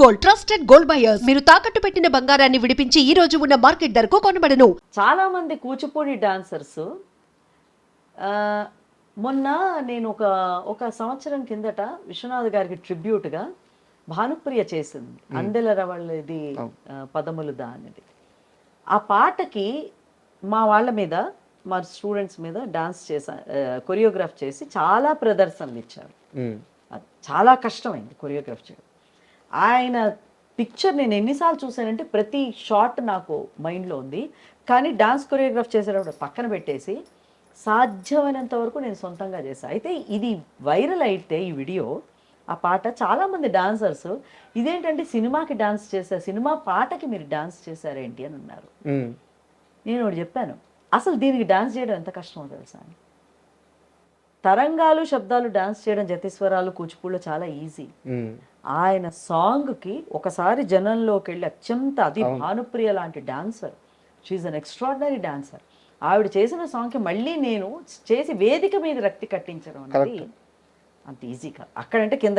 Gold, trusted gold buyers. మీరు తాకట్టు పెట్టిన బంగారాన్ని విడిపించి ఈ రోజు ఉన్న మార్కెట్ ధరకు కొనబడను. చాలా మంది కూచిపూడి డాన్సర్స్ మొన్న నేను ఒక సంవత్సరం కిందట విశ్వనాథ్ గారికి ట్రిబ్యూట్గా భానుప్రియ చేసింది అందెల రవళ్ళది పదములుదా అనేది. ఆ పాటకి మా వాళ్ళ మీద, మా స్టూడెంట్స్ మీద డాన్స్ చేసా, కొరియోగ్రాఫ్ చేసి చాలా ప్రదర్శనలు ఇచ్చారు. చాలా కష్టమైంది కొరియోగ్రాఫ్ చేయడం. ఆయన పిక్చర్ నేను ఎన్నిసార్లు చూసానంటే ప్రతి షాట్ నాకు మైండ్లో ఉంది. కానీ డాన్స్ కొరియోగ్రాఫ్ చేసేటప్పుడు పక్కన పెట్టేసి సాధ్యమైనంత వరకు నేను సొంతంగా చేశాను. అయితే ఇది వైరల్ అయితే ఈ వీడియో, ఆ పాట చాలామంది డాన్సర్స్ ఇదేంటంటే సినిమాకి డాన్స్ చేశారు, సినిమా పాటకి మీరు డాన్స్ చేశారేంటి అని అన్నారు. నేను ఒకటి చెప్పాను, అసలు దీనికి డాన్స్ చేయడం ఎంత కష్టమో తెలుసా అని. తరంగాలు శబ్దాలు డాన్స్ చేయడం జతీశ్వరాలు కూచిపూడిలో చాలా ఈజీ. ఆయన సాంగ్కి ఒకసారి జనంలోకి వెళ్ళి అత్యంత, అది భానుప్రియ లాంటి dancer, she an extraordinary dancer. ఆవిడ చేసిన సాంగ్కి మళ్ళీ నేను చేసి వేదిక మీద రక్తి కట్టించడం అనేది అంత ఈజీగా. అక్కడంటే కింద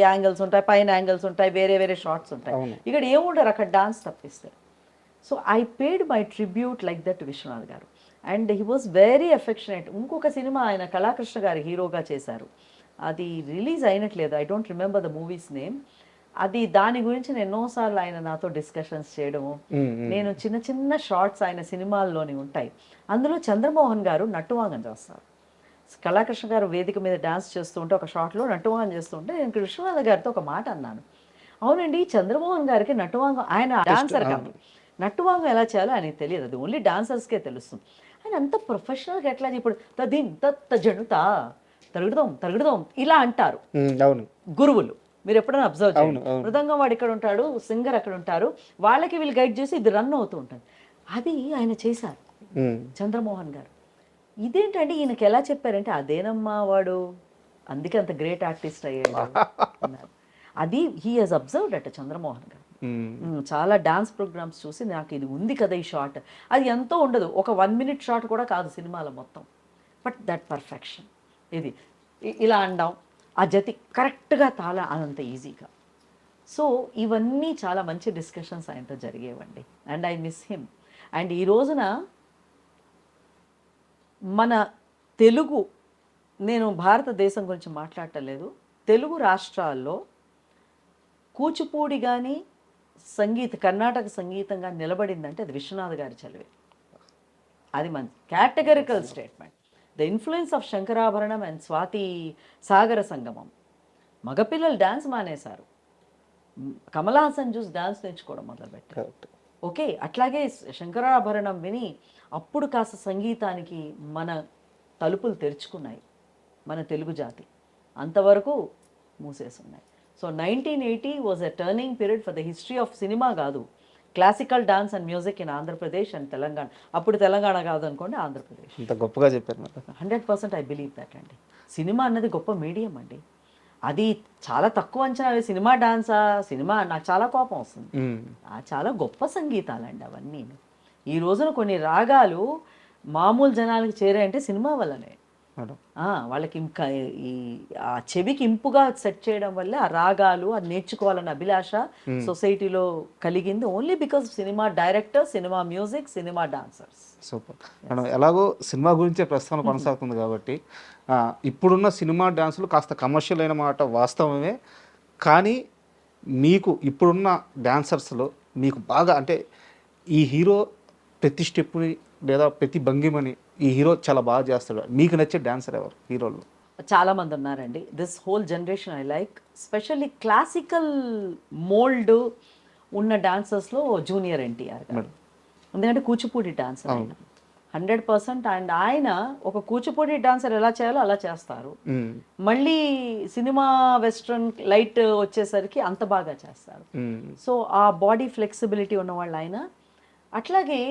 యాంగిల్స్ ఉంటాయి, పైన యాంగిల్స్ ఉంటాయి, వేరే వేరే షార్ట్స్ ఉంటాయి. ఇక్కడ ఏముండరు, అక్కడ డాన్స్ తప్పిస్తారు. So I paid my tribute like that Viswanath garu. And he was very affectionate. ఇంకొక సినిమా ఆయన కళాకృష్ణ గారు హీరోగా చేశారు, అది రిలీజ్ అయినట్లేదు, I don't remember the movie's name. అది దాని గురించి నేను ఎన్నోసార్లు ఆయన నాతో డిస్కషన్స్ చేయడము, నేను చిన్న చిన్న షార్ట్స్ ఆయన సినిమాల్లోని ఉంటాయి. అందులో చంద్రమోహన్ గారు నట్టువాంగం చేస్తారు. కళాకృష్ణ గారు వేదిక మీద డాన్స్ చేస్తూ ఉంటే ఒక షాట్లో నట్టువాంగం చేస్తుంటే నేను విశ్వనాథ్ గారితో ఒక మాట అన్నాను, అవునండి చంద్రమోహన్ గారికి నట్టువాంగం, ఆయన డాన్సర్ కాదు, నట్టువాంగం ఎలా చేయాలో ఆయనకి తెలియదు, అది ఓన్లీ డాన్సర్స్కే తెలుస్తుంది. ఆయన అంత ప్రొఫెషనల్గా ఎట్లా ఇప్పుడు తదిన్ తత్త జనుతా తరుగుదాం ఇలా అంటారు గురువులు. మీరు ఎప్పుడైనా అబ్జర్వ్ చేయండి, మృదంగం వాడు ఇక్కడ ఉంటాడు, సింగర్ అక్కడ ఉంటారు, వాళ్ళకి వీళ్ళు గైడ్ చేసి ఇది రన్ అవుతూ ఉంటుంది. అది ఆయన చేశారు చంద్రమోహన్ గారు. ఇదేంటంటే ఈయనకి ఎలా చెప్పారంటే, అదేనమ్మా వాడు అందుకే అంత గ్రేట్ ఆర్టిస్ట్ అయ్యాడు అన్నారు. అది హీ హాజ్ అబ్జర్వ్డ్ అట చంద్రమోహన్ గారు. చాలా డాన్స్ ప్రోగ్రామ్స్ చూసి నాకు ఇది ఉంది కదా ఈ షాట్, అది ఎంతో ఉండదు, ఒక 1 minute షాట్ కూడా కాదు సినిమాలో మొత్తం, బట్ దట్ పర్ఫెక్షన్, ఇది ఇలా అండాం, ఆ జతి కరెక్ట్గా తాళ అదంత ఈజీగా. సో ఇవన్నీ చాలా మంచి డిస్కషన్స్ ఆయనతో జరిగేవండి. And I miss him. And ఈ రోజున మన తెలుగు, నేను భారతదేశం గురించి మాట్లాడటలేదు, తెలుగు రాష్ట్రాల్లో కూచిపూడి కానీ కర్ణాటక సంగీతంగా నిలబడిందంటే అది విశ్వనాథ్ గారి చదివే. అది మంచి categorical statement. The influence of Sankarabharanam and Swathi Sagara Sangamam. మగపిల్లలు డ్యాన్స్ మానేశారు, కమల్ హాసన్ చూసి డ్యాన్స్ నేర్చుకోవడం మొదలుపెట్టారు. ఓకే, అట్లాగే శంకరాభరణం విని అప్పుడు కాస్త సంగీతానికి మన తలుపులు తెరుచుకున్నాయి మన తెలుగు జాతి, అంతవరకు మూసేసున్నాయి. So 1980 was a turning period for the history of cinema కాదు, classical dance and music in Andhra Pradesh and Telangana. అప్పుడు తెలంగాణ కాదు అనుకోండి, ఆంధ్రప్రదేశ్. ఇంత గొప్పగా చెప్పారు. 100% ఐ బిలీవ్ దట్ అండి. సినిమా అన్నది గొప్ప మీడియం అండి, అది చాలా తక్కువ అంచనా వేసి సినిమా డాన్సా, సినిమా నాకు చాలా కోపం వస్తుంది. చాలా గొప్ప సంగీతాలండి అవన్నీ. ఈ రోజున కొన్ని రాగాలు మామూలు జనాలకి చేరాయంటే సినిమా వల్లనే. వాళ్ళకి ఇంకా ఈ ఆ చెవికి ఇంపుగా సెట్ చేయడం వల్ల ఆ రాగాలు అది నేర్చుకోవాలన్న అభిలాష సొసైటీలో కలిగింది only because cinema director, cinema music, cinema dancers. Super madam. ఎలాగో సినిమా గురించే ప్రస్తావన కొనసాగుతుంది కాబట్టి, ఇప్పుడున్న సినిమా డాన్సులు కాస్త కమర్షియల్ అయిన మాట వాస్తవమే, కానీ మీకు ఇప్పుడున్న డాన్సర్స్లో మీకు బాగా అంటే ఈ హీరో ప్రతి స్టెప్ని లేదా ప్రతి భంగిమని ఈ హీరో చాలా బాగా చేస్తాడు, మీకు నచ్చే డాన్సర్ ఎవరు హీరోలు? చాలా మంది ఉన్నారండి. This whole generation I like, specially classical mould ఉన్న డాన్సర్స్లో జూనియర్ ఎన్టీఆర్ గారు, ఎందుకంటే కూచిపూడి డాన్సర్ ఆయన 100%. అండ్ ఆయన ఒక కూచిపూడి డాన్సర్ ఎలా చేయాలో అలా చేస్తారు, మళ్ళీ సినిమా వెస్ట్రన్ లైట్ వచ్చేసరికి అంత బాగా చేస్తారు. సో ఆ బాడీ ఫ్లెక్సిబిలిటీ ఉన్నవాళ్ళు ఆయన. అట్లాగే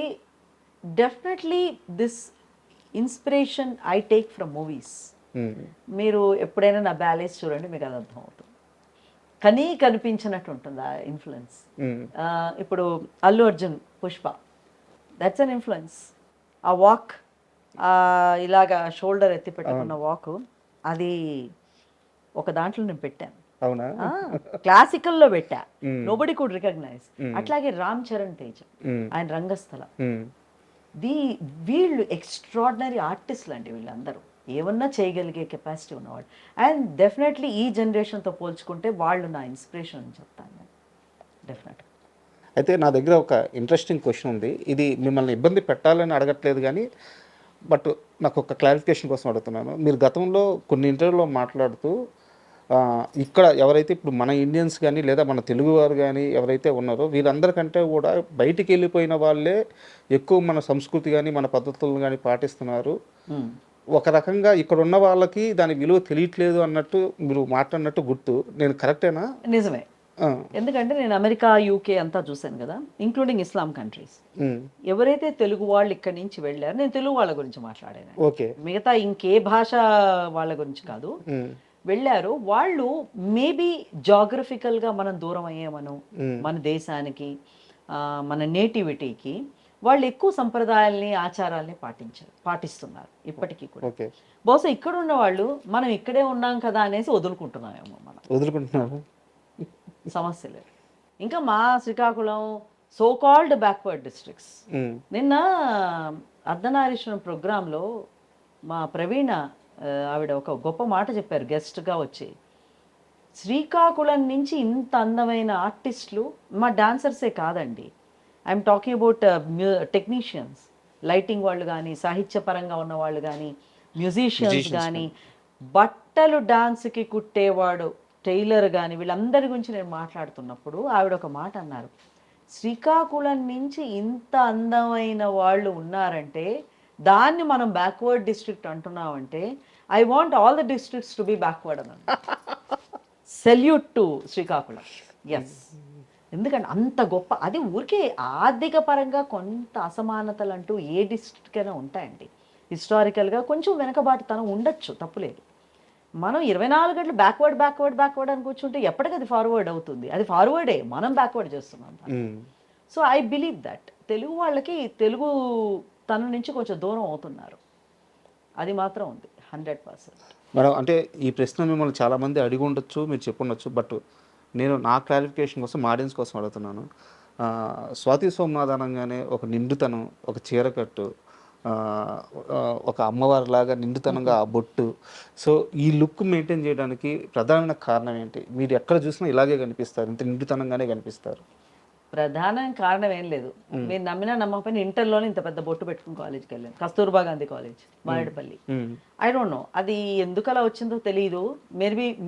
definitely this inspiration I take from movies. మీరు ఎప్పుడైనా నా బ్యాలెన్స్ చూడండి, మీకు అది అర్థం అవుతుంది, కనిపించినట్టు ఉంటుంది ఆ ఇన్ఫ్లుయెన్స్. ఇప్పుడు Allu Arjun Pushpa, that's an influence. ఆ వాక్, ఇలాగా షోల్డర్ ఎత్తి పెట్టుకున్న వాక్, అది ఒక దాంట్లో నేను పెట్టాను. అవునా? క్లాసికల్లో పెట్టా, నోబడి కుడ్ రికగ్నైజ్. అట్లాగే రామ్ చరణ్ తేజ్, ఆయన రంగస్థల, మ్మ్. వీళ్ళు ఎక్స్ట్రాడినరీ ఆర్టిస్టులు అండి వీళ్ళందరూ, ఏమన్నా చేయగలిగే కెపాసిటీ ఉన్నవాళ్ళు. అండ్ డెఫినెట్లీ ఈ జనరేషన్తో పోల్చుకుంటే వాళ్ళు నా ఇన్స్పిరేషన్ అని చెప్తాను నేను, డెఫినెట్. అయితే నా దగ్గర ఒక ఇంట్రెస్టింగ్ క్వశ్చన్ ఉంది. ఇది మిమ్మల్ని ఇబ్బంది పెట్టాలని అడగట్లేదు కానీ బట్ నాకు ఒక క్లారిఫికేషన్ కోసం అడుగుతున్నాను. మీరు గతంలో కొన్ని ఇంటర్వ్యూలో మాట్లాడుతూ ఇక్కడ ఎవరైతే ఇప్పుడు మన ఇండియన్స్ కానీ లేదా మన తెలుగువారు కానీ ఎవరైతే ఉన్నారో వీరందరికంటే కూడా బయటికి వెళ్ళిపోయిన వాళ్ళే ఎక్కువ మన సంస్కృతి కానీ మన పద్ధతులను కానీ పాటిస్తున్నారు. ఒక రకంగా ఇక్కడ ఉన్న వాళ్ళకి దాని విలువ తెలియట్లేదు అన్నట్టు మీరు మాట్లాడినట్టు గుర్తు. నేను కరెక్టేనా? నిజమే. ఎందుకంటే నేను అమెరికా, యూకే అంతా చూశాను కదా, ఇంక్లూడింగ్ ఇస్లాం కంట్రీస్. ఎవరైతే తెలుగు వాళ్ళు ఇక్కడి నుంచి వెళ్ళారో, నేను తెలుగు వాళ్ళ గురించి మాట్లాడాను, ఓకే, మిగతా ఇంకే భాష వాళ్ళ గురించి కాదు, వెళ్ళారు వాళ్ళు మేబీ జాగ్రఫికల్గా మనం దూరం అయ్యామను మన దేశానికి, మన నేటివిటీకి, వాళ్ళు ఎక్కువ సంప్రదాయాల్ని ఆచారాల్ని పాటిస్తున్నారు ఇప్పటికీ కూడా. బహుశా ఇక్కడ ఉన్న వాళ్ళు మనం ఇక్కడే ఉన్నాం కదా అనేసి వదులుకుంటున్నామేమో, మనం వదులుకుంటున్నాము, సమస్య లేదు. ఇంకా మా Srikakulam so called backward districts. నిన్న అర్ధనారీశ్వరం ప్రోగ్రాంలో మా ప్రవీణ ఆవిడ ఒక గొప్ప మాట చెప్పారు గెస్ట్గా వచ్చి. శ్రీకాకుళం నుంచి ఇంత అందమైన ఆర్టిస్టులు, మా డాన్సర్సే కాదండి, I'm talking about technicians, lighting వాళ్ళు కానీ, సాహిత్యపరంగా ఉన్న వాళ్ళు కానీ, మ్యూజిషియన్స్ కానీ, బట్టలు డాన్స్కి కుట్టేవాడు టైలర్ కానీ, వీళ్ళందరి గురించి నేను మాట్లాడుతున్నప్పుడు ఆవిడ ఒక మాట అన్నారు, శ్రీకాకుళం నుంచి ఇంత అందమైన వాళ్ళు ఉన్నారంటే దాన్ని మనం బ్యాక్వర్డ్ డిస్ట్రిక్ట్ అంటున్నామంటే I want all the districts to be backward అని. Salute to Srikakulam. ఎస్, ఎందుకంటే అంత గొప్ప, అది ఊరికే ఆర్థిక పరంగా కొంత అసమానతలు అంటూ ఏ డిస్ట్రిక్ట్ అయినా ఉంటాయండి. హిస్టారికల్గా కొంచెం వెనకబాటుతనం ఉండొచ్చు, తప్పులేదు. మనం 24 గంటలు బ్యాక్వర్డ్ అని కూర్చుంటే ఎప్పటికది ఫార్వర్డ్ అవుతుంది? అది ఫార్వర్డే, మనం బ్యాక్వర్డ్ చేస్తున్నాం. So I believe that Telugu వాళ్ళకి తెలుగు తన నుంచి కొంచెం దూరం అవుతున్నారు, అది మాత్రం ఉంది 100%. మేడం, అంటే ఈ ప్రశ్న మిమ్మల్ని చాలామంది అడిగి ఉండొచ్చు, మీరు చెప్పుండొచ్చు, బట్ నేను నా క్లారిఫికేషన్ కోసం, మా ఆడియన్స్ కోసం అడుగుతున్నాను. స్వాతి సోమనాథ్ అనగానే ఒక నిండుతనం, ఒక చీరకట్టు, ఒక అమ్మవారిలాగా నిండుతనంగా ఆ బొట్టు, సో ఈ లుక్ మెయింటైన్ చేయడానికి ప్రధానమైన కారణం ఏంటి? మీరు ఎక్కడ చూసినా ఇలాగే కనిపిస్తారు, ఇంత నిండుతనంగానే కనిపిస్తారు. ప్రధాన కారణం ఏం లేదు, మీరు నమ్మినా నమ్మకపోయినా ఇంటర్లోనే ఇంత పెద్ద బొట్టు పెట్టుకుని కాలేజ్కి వెళ్ళాను, Kasturba Gandhi college, Marredpally. I don't know అది ఎందుకు అలా వచ్చిందో తెలియదు,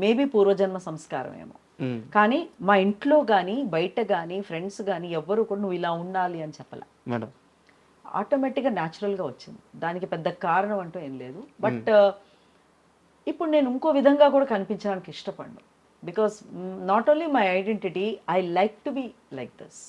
మేబీ పూర్వజన్మ సంస్కారం ఏమో. కానీ మా ఇంట్లో కానీ బయట కానీ ఫ్రెండ్స్ కానీ ఎవ్వరు కూడా నువ్వు ఇలా ఉండాలి అని చెప్పాల మేడం, ఆటోమేటిక్గా న్యాచురల్గా వచ్చింది, దానికి పెద్ద కారణం అంటూ ఏం లేదు. బట్ ఇప్పుడు నేను ఇంకో విధంగా కూడా కనిపించడానికి ఇష్టపడను, because not only my identity, I like to be like this.